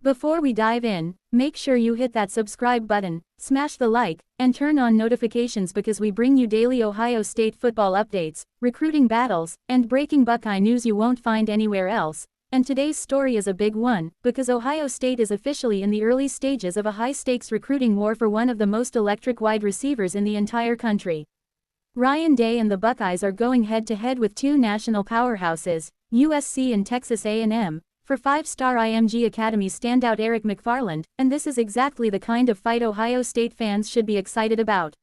Before we dive in, make sure you hit that subscribe button, smash the like, and turn on notifications because we bring you daily Ohio State football updates, recruiting battles, and breaking Buckeye news you won't find anywhere else. And today's story is a big one, because Ohio State is officially in the early stages of a high-stakes recruiting war for one of the most electric wide receivers in the entire country. Ryan Day and the Buckeyes are going head-to-head with two national powerhouses, USC and Texas A&M, for five-star IMG Academy standout Eric McFarland, and this is exactly the kind of fight Ohio State fans should be excited about.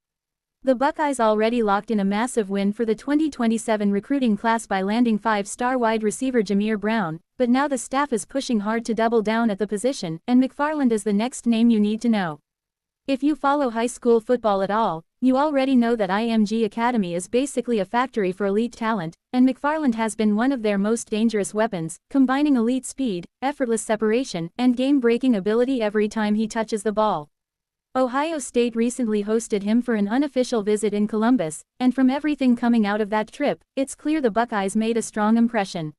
The Buckeyes already locked in a massive win for the 2027 recruiting class by landing five-star wide receiver Jameer Brown, but now the staff is pushing hard to double down at the position, and McFarland is the next name you need to know. If you follow high school football at all, you already know that IMG Academy is basically a factory for elite talent, and McFarland has been one of their most dangerous weapons, combining elite speed, effortless separation, and game-breaking ability every time he touches the ball. Ohio State recently hosted him for an unofficial visit in Columbus, and from everything coming out of that trip, it's clear the Buckeyes made a strong impression.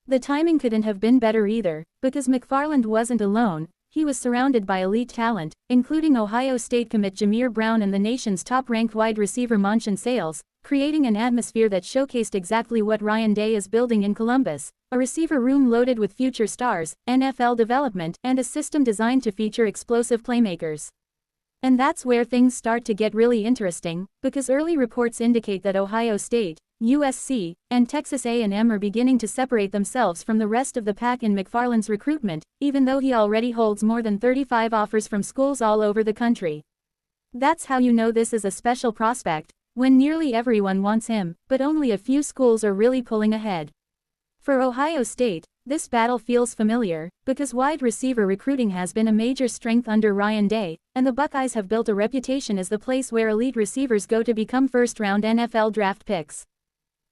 The timing couldn't have been better either, because McFarland wasn't alone. He was surrounded by elite talent, including Ohio State commit Jameer Brown and the nation's top-ranked wide receiver Monchon Sales, creating an atmosphere that showcased exactly what Ryan Day is building in Columbus, a receiver room loaded with future stars, NFL development, and a system designed to feature explosive playmakers. And that's where things start to get really interesting, because early reports indicate that Ohio State, USC, and Texas A&M are beginning to separate themselves from the rest of the pack in McFarland's recruitment, even though he already holds more than 35 offers from schools all over the country. That's how you know this is a special prospect, when nearly everyone wants him, but only a few schools are really pulling ahead. For Ohio State, this battle feels familiar, because wide receiver recruiting has been a major strength under Ryan Day, and the Buckeyes have built a reputation as the place where elite receivers go to become first-round NFL draft picks.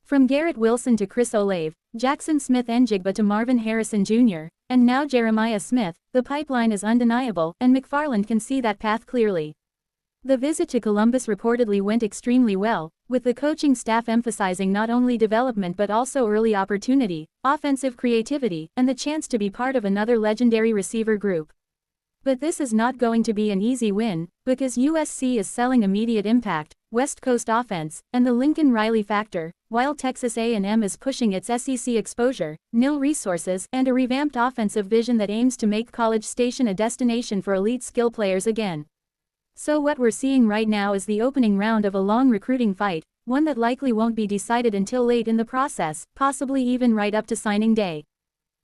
From Garrett Wilson to Chris Olave, Jackson Smith-Njigba to Marvin Harrison Jr., and now Jeremiah Smith, the pipeline is undeniable, and McFarland can see that path clearly. The visit to Columbus reportedly went extremely well, with the coaching staff emphasizing not only development but also early opportunity, offensive creativity, and the chance to be part of another legendary receiver group. But this is not going to be an easy win, because USC is selling immediate impact, West Coast offense, and the Lincoln Riley factor, while Texas A&M is pushing its SEC exposure, nil resources, and a revamped offensive vision that aims to make College Station a destination for elite skill players again. So what we're seeing right now is the opening round of a long recruiting fight, one that likely won't be decided until late in the process, possibly even right up to signing day.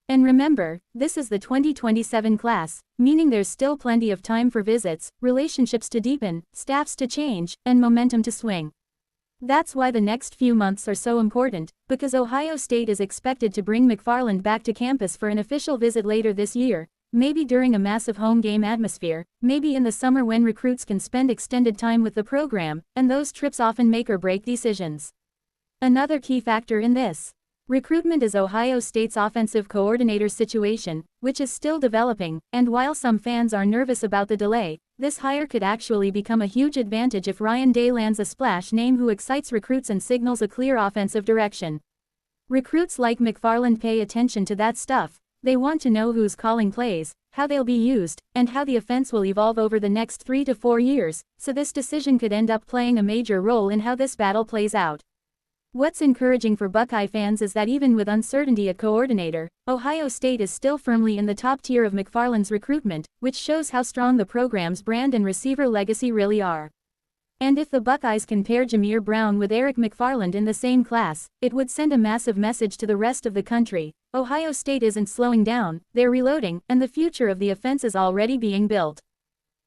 And remember, this is the 2027 class, meaning there's still plenty of time for visits, relationships to deepen, staffs to change, and momentum to swing. That's why the next few months are so important, because Ohio State is expected to bring McFarland back to campus for an official visit later this year, maybe during a massive home game atmosphere, maybe in the summer when recruits can spend extended time with the program, and those trips often make or break decisions. Another key factor in this recruitment is Ohio State's offensive coordinator situation, which is still developing, and while some fans are nervous about the delay, this hire could actually become a huge advantage if Ryan Day lands a splash name who excites recruits and signals a clear offensive direction. Recruits like McFarland pay attention to that stuff. They want to know who's calling plays, how they'll be used, and how the offense will evolve over the next 3 to 4 years, so this decision could end up playing a major role in how this battle plays out. What's encouraging for Buckeye fans is that even with uncertainty at coordinator, Ohio State is still firmly in the top tier of McFarland's recruitment, which shows how strong the program's brand and receiver legacy really are. And if the Buckeyes can pair Jameer Brown with Eric McFarland in the same class, it would send a massive message to the rest of the country. Ohio State isn't slowing down, they're reloading, and the future of the offense is already being built.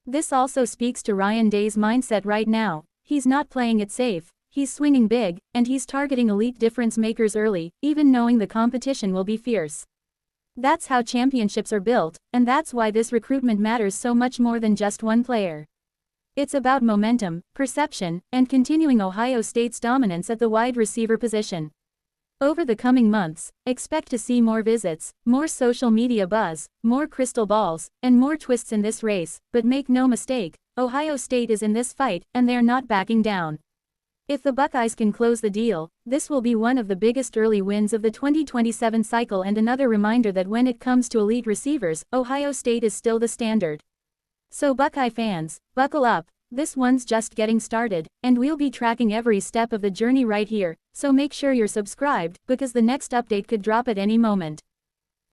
This also speaks to Ryan Day's mindset right now. He's not playing it safe. He's swinging big, and he's targeting elite difference makers early, even knowing the competition will be fierce. That's how championships are built, and that's why this recruitment matters so much more than just one player. It's about momentum, perception, and continuing Ohio State's dominance at the wide receiver position. Over the coming months, expect to see more visits, more social media buzz, more crystal balls, and more twists in this race, but make no mistake, Ohio State is in this fight, and they're not backing down. If the Buckeyes can close the deal, this will be one of the biggest early wins of the 2027 cycle and another reminder that when it comes to elite receivers, Ohio State is still the standard. So Buckeye fans, buckle up, this one's just getting started, and we'll be tracking every step of the journey right here, so make sure you're subscribed, because the next update could drop at any moment.